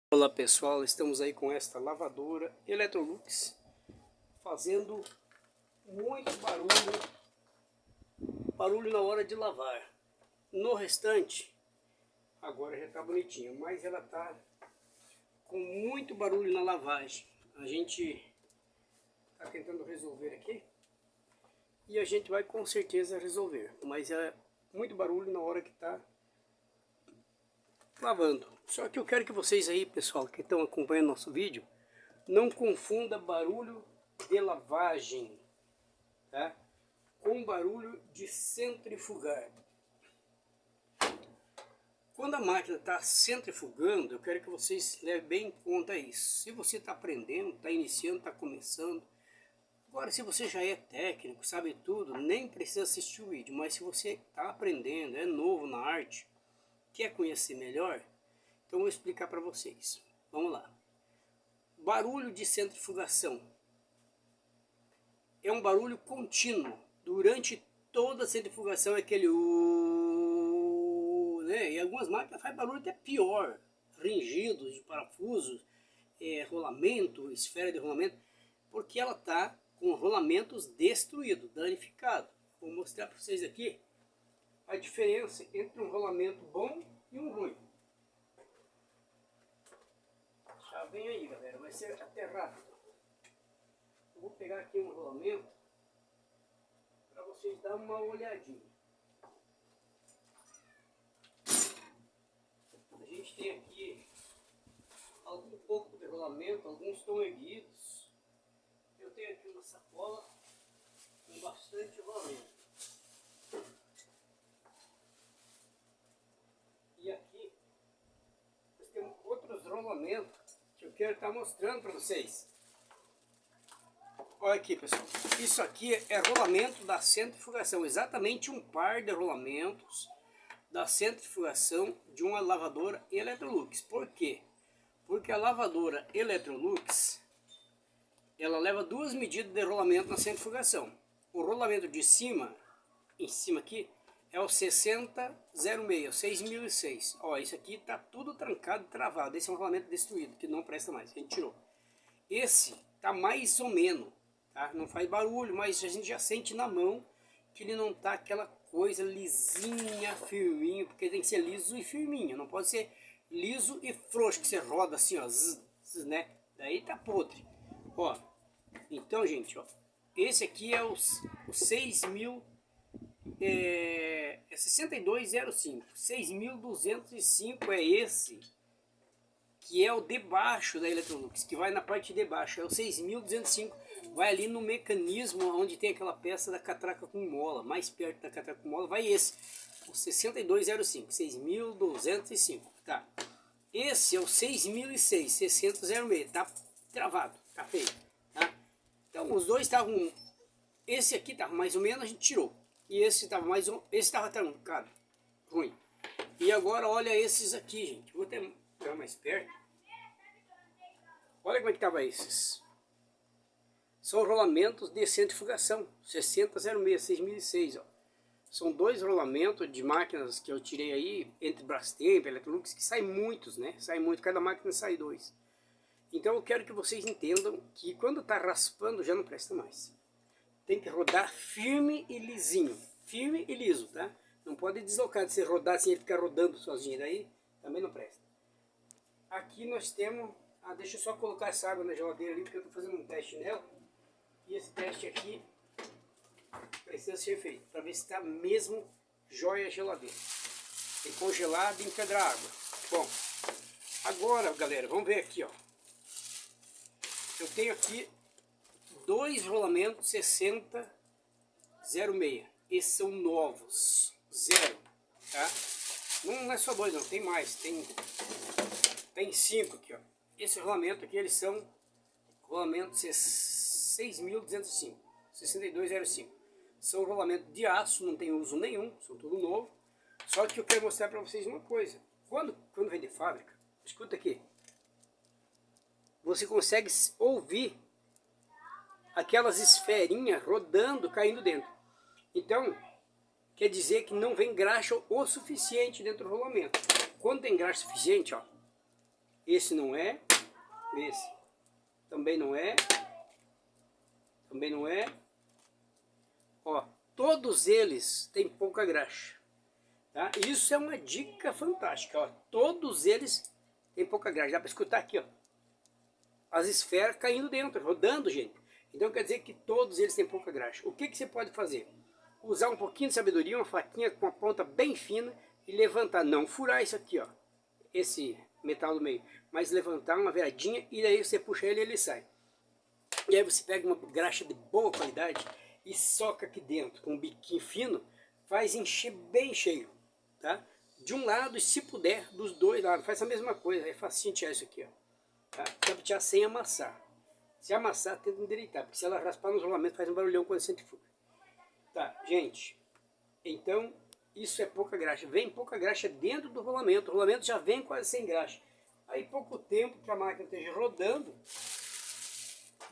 Olá pessoal, estamos aí com esta lavadora Electrolux fazendo muito barulho na hora de lavar. No restante, agora já está bonitinha, mas ela está com muito barulho na lavagem. A gente está tentando resolver aqui e a gente vai com certeza resolver, mas é muito barulho na hora que está lavando. Só que eu quero que vocês aí, pessoal, que estão acompanhando nosso vídeo, não confunda barulho de lavagem, tá, com barulho de centrifugar. Quando a máquina está centrifugando, eu quero que vocês levem bem em conta isso. Se você está aprendendo, está iniciando, está começando. Agora, se você já é técnico, sabe tudo, nem precisa assistir o vídeo. Mas se você está aprendendo, é novo na arte, quer conhecer melhor, então eu vou explicar para vocês. Vamos lá. Barulho de centrifugação é um barulho contínuo. Durante toda a centrifugação é aquele né? E algumas máquinas fazem barulho até pior. Ringidos de parafusos, rolamento, esfera de rolamento, porque ela está com rolamentos destruídos, danificados. Vou mostrar para vocês aqui a diferença entre um rolamento bom e um ruim. Já vem aí, galera, vai ser até rápido. Eu vou pegar aqui um rolamento para vocês darem uma olhadinha. A gente tem aqui algum pouco de rolamento, alguns estão erguidos. Eu tenho aqui uma sacola com bastante rolamento. E aqui nós temos outros rolamentos que eu quero estar mostrando para vocês. Olha aqui, pessoal, isso aqui é rolamento da centrifugação, exatamente um par de rolamentos da centrifugação de uma lavadora Electrolux. Por quê? Porque a lavadora Electrolux, ela leva duas medidas de rolamento na centrifugação. O rolamento de cima, em cima aqui, é o 6006, 6006. Ó, isso aqui está tudo trancado e travado. Esse é um rolamento destruído, que não presta mais, a gente tirou. Esse tá mais ou menos, tá? Não faz barulho, mas a gente já sente na mão que ele não tá aquela coisa lisinha, firminho, porque tem que ser liso e firminho, não pode ser liso e frouxo, que você roda assim, ó, né? Daí tá podre. Ó, então, gente, ó, esse aqui é o 6000, é 6205, 6205 é esse, que é o de baixo da Electrolux, que vai na parte de baixo, é o 6205, vai ali no mecanismo onde tem aquela peça da catraca com mola, mais perto da catraca com mola, vai esse, o 6205, 6205, tá? Esse é o 6006, 6006, tá travado, tá feio, tá? Então os dois estavam, esse aqui estava mais ou menos, a gente tirou, e esse estava mais ou esse estava trancado, ruim. E agora olha esses aqui, gente, vou até pegar mais perto. Olha como é que estava esses. São rolamentos de centrifugação, 6006, 6006, ó. São dois rolamentos de máquinas que eu tirei aí, entre Brastemp e Electrolux, que saem muitos, né? Sai muito, cada máquina sai dois. Então eu quero que vocês entendam que quando está raspando já não presta mais. Tem que rodar firme e lisinho, firme e liso, tá? Não pode deslocar, de você rodar assim e ficar rodando sozinho, daí também não presta. Aqui nós temos, deixa eu só colocar essa água na geladeira ali, porque eu estou fazendo um teste nela. E esse teste aqui precisa ser feito, para ver se está mesmo jóia a geladeira. Tem que congelar e empedrar a água. Bom, agora galera, vamos ver aqui, ó. Eu tenho aqui dois rolamentos 6006. Esses são novos, zero, tá? Não é só dois não, tem mais, tem 5 aqui, ó. Esse rolamento aqui, eles são rolamentos 6205, 6205. São rolamento de aço, não tem uso nenhum, são tudo novo. Só que eu quero mostrar para vocês uma coisa. Quando vem de fábrica, escuta aqui. Você consegue ouvir aquelas esferinhas rodando, caindo dentro. Então, quer dizer que não vem graxa o suficiente dentro do rolamento. Quando tem graxa suficiente, ó, Esse não é. Esse também não é. Também não é. Ó, todos eles têm pouca graxa. Tá? Isso é uma dica fantástica. Ó. Todos eles têm pouca graxa. Dá para escutar aqui, ó. As esferas caindo dentro, rodando, gente. Então quer dizer que todos eles têm pouca graxa. O que, que você pode fazer? Usar um pouquinho de sabedoria, uma faquinha com a ponta bem fina e levantar. Não furar isso aqui, ó. Esse metal do meio. Mas levantar uma viradinha e daí você puxa ele e ele sai. E aí você pega uma graxa de boa qualidade e soca aqui dentro com um biquinho fino, faz encher bem cheio, tá? De um lado e se puder, dos dois lados, faz a mesma coisa, é facinho tirar isso aqui, ó. Tá? Dá pra tirar sem amassar. Se amassar, tenta endireitar, porque se ela raspar nos rolamentos faz um barulhão quando centrifuga. Tá, gente, então isso é pouca graxa, vem pouca graxa dentro do rolamento, o rolamento já vem quase sem graxa. Aí pouco tempo que a máquina esteja rodando,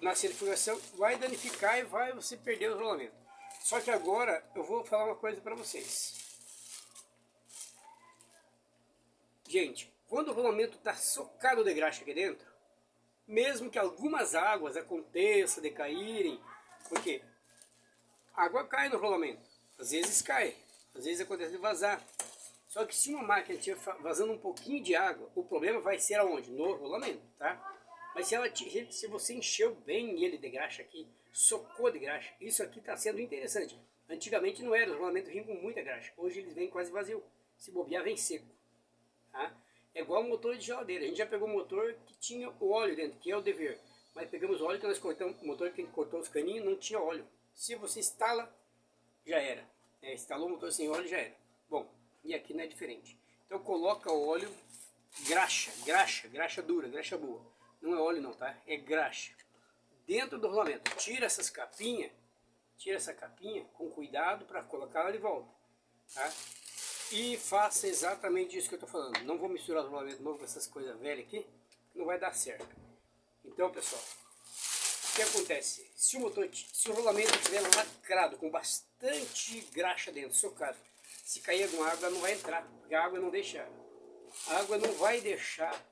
na centrifugação vai danificar e vai você perder o rolamento. Só que agora eu vou falar uma coisa para vocês. Gente, quando o rolamento está socado de graxa aqui dentro, mesmo que algumas águas aconteçam de caírem, porque a água cai no rolamento, às vezes cai, às vezes acontece de vazar. Só que se uma máquina estiver vazando um pouquinho de água, o problema vai ser aonde? No rolamento, tá? Mas se você encheu bem ele de graxa aqui, socou de graxa, isso aqui está sendo interessante. Antigamente não era, os rolamentos vinham com muita graxa. Hoje eles vêm quase vazio. Se bobear, vem seco. Tá? É igual um motor de geladeira. A gente já pegou um motor que tinha o óleo dentro, que é o dever. Mas pegamos o óleo que nós cortamos, o motor que a gente cortou os caninhos não tinha óleo. Se você instala, já era. Instalou o motor sem óleo, já era. Bom, e aqui não é diferente. Então coloca o óleo, graxa dura, graxa boa. Não é óleo não, tá? É graxa. Dentro do rolamento. Tira essas capinhas. Tira essa capinha com cuidado para colocar ela de volta. Tá? E faça exatamente isso que eu estou falando. Não vou misturar o rolamento novo com essas coisas velhas aqui. Não vai dar certo. Então, pessoal. O que acontece? Se o rolamento estiver lacrado com bastante graxa dentro, socado. Se cair alguma água, não vai entrar. Porque a água não deixa. A água não vai deixar.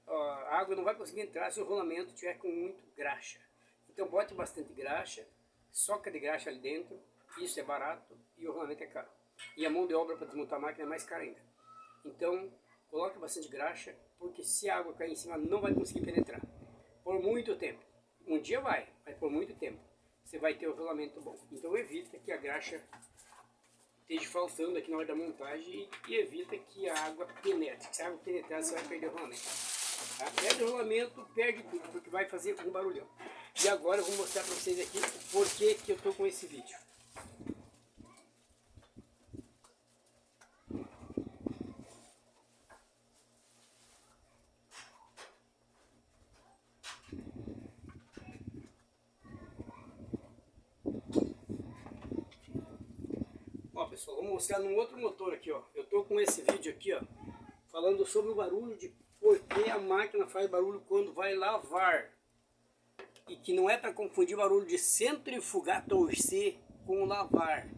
A água não vai conseguir entrar se o rolamento tiver com muito graxa. Então bote bastante graxa, soca de graxa ali dentro, isso é barato e o rolamento é caro. E a mão de obra para desmontar a máquina é mais cara ainda. Então coloque bastante graxa, porque se a água cair em cima não vai conseguir penetrar. Por muito tempo. Um dia vai, mas por muito tempo. Você vai ter o rolamento bom. Então evita que a graxa esteja faltando aqui na hora da montagem e evita que a água penetre. Se a água penetrar, você vai perder o rolamento. Tá? Perde o rolamento, perde tudo, porque vai fazer um barulhão. E agora eu vou mostrar para vocês aqui o porquê que eu estou com esse vídeo. Ó pessoal, vou mostrar num outro motor aqui, ó. Eu estou com esse vídeo aqui, ó, falando sobre o barulho de por que a máquina faz barulho quando vai lavar. E que não é para confundir o barulho de centrifugar, torcer com lavar.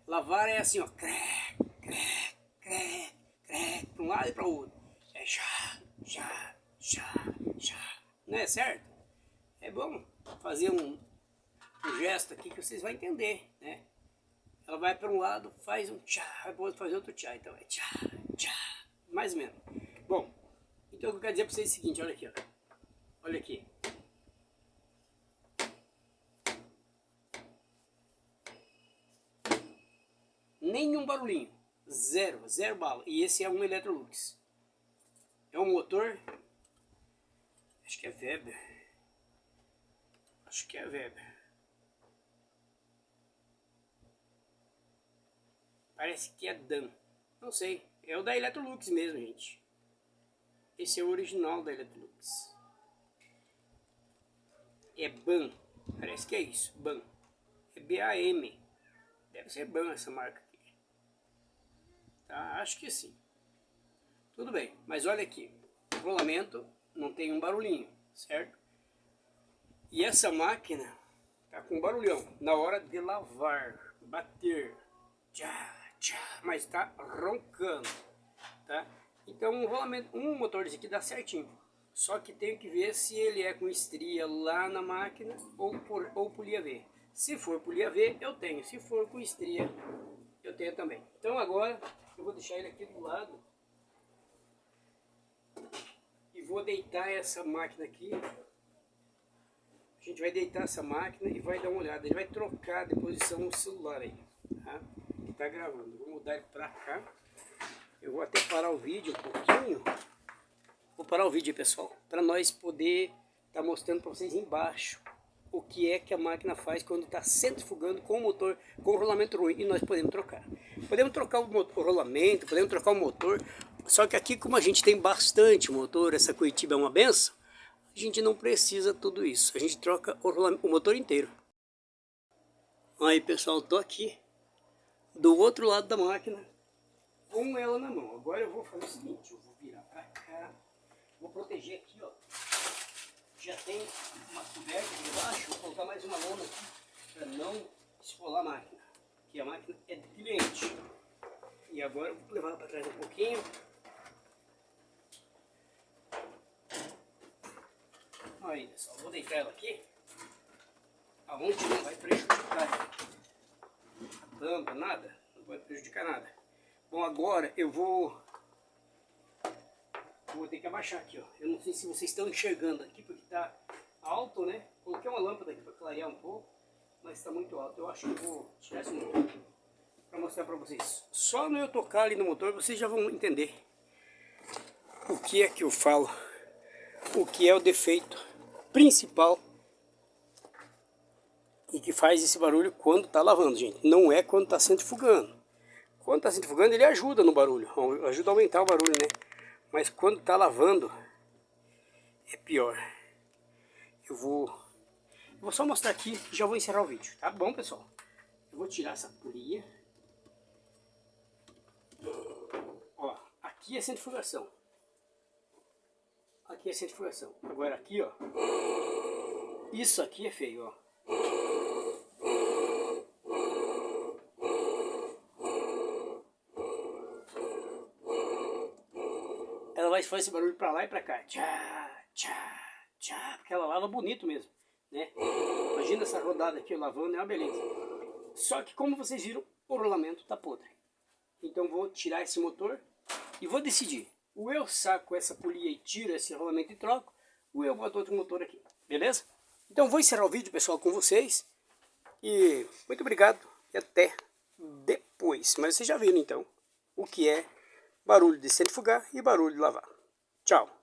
Lavar é assim, ó, cré, cré, cré, cré, para um lado e para o outro. É já, já, já, já. Não é certo? É bom fazer um gesto aqui que vocês vão entender, né? Ela vai para um lado, faz um tchá, vai para o outro fazer outro tchá. Então é tchá, tchá, mais ou menos. Bom, então o que eu quero dizer para vocês é o seguinte, olha aqui, ó. Olha aqui. Nenhum barulhinho, zero bala. E esse é um Electrolux. É um motor, acho que é Weber. Acho que é Weber. Parece que é Dan. Não sei, é o da Electrolux mesmo, gente. Esse é o original da Electrolux. É BAM, parece que é isso, BAM. É BAM. Deve ser BAM essa marca aqui. Tá, acho que sim. Tudo bem, mas olha aqui. O rolamento não tem um barulhinho, certo? E essa máquina tá com barulhão na hora de lavar, bater. Tchá, tchá, mas tá roncando, tá? Então um rolamento, um motor desse aqui dá certinho. Só que tenho que ver se ele é com estria lá na máquina ou polia V. Se for polia V, eu tenho. Se for com estria, eu tenho também. Então agora eu vou deixar ele aqui do lado. E vou deitar essa máquina aqui. A gente vai deitar essa máquina e vai dar uma olhada. Ele vai trocar de posição o celular aí. Tá? Que tá gravando. Vou mudar ele pra cá. Eu vou até parar o vídeo um pouquinho. Vou parar o vídeo aí, pessoal, para nós poder estar mostrando para vocês embaixo o que é que a máquina faz quando está centrifugando com o motor, com o rolamento ruim, e nós podemos trocar. Podemos trocar o rolamento, podemos trocar o motor, só que aqui, como a gente tem bastante motor, essa Curitiba é uma benção, a gente não precisa tudo isso, a gente troca o motor inteiro. Aí, pessoal, tô aqui do outro lado da máquina com ela na mão. Agora eu vou fazer o seguinte, eu vou virar para cá. Vou proteger aqui, ó. Já tem uma coberta aqui embaixo. Vou colocar mais uma lona aqui para não esfolar a máquina. Que a máquina é do cliente. E agora eu vou levar ela para trás um pouquinho. Aí, pessoal, vou deitar ela aqui. Aonde não vai prejudicar a tampa, nada. Não vai prejudicar nada. Bom, agora eu vou ter que abaixar aqui, ó. Eu não sei se vocês estão enxergando aqui, porque está alto, né? Coloquei uma lâmpada aqui para clarear um pouco, mas está muito alto. Eu acho que eu vou tirar esse motor para mostrar para vocês. Só no eu tocar ali no motor, vocês já vão entender o que é que eu falo, o que é o defeito principal e que faz esse barulho quando está lavando, gente. Não é quando está centrifugando. Quando está centrifugando, ele ajuda no barulho, ajuda a aumentar o barulho, né? Mas quando está lavando, é pior. Eu vou só mostrar aqui e já vou encerrar o vídeo, tá bom, pessoal? Eu vou tirar essa polia. Ó, aqui é centrifugação. Aqui é centrifugação. Agora aqui, ó. Isso aqui é feio, ó. Ela vai fazer esse barulho pra lá e pra cá. Tchá, tchá, tchá. Porque ela lava bonito mesmo, né? Imagina essa rodada aqui lavando, é uma beleza. Só que como vocês viram, o rolamento tá podre. Então vou tirar esse motor e vou decidir. Ou eu saco essa polia e tiro esse rolamento e troco, ou eu boto outro motor aqui. Beleza? Então vou encerrar o vídeo, pessoal, com vocês. E muito obrigado e até depois. Mas vocês já viram então o que é barulho de centrifugar e barulho de lavar. Tchau!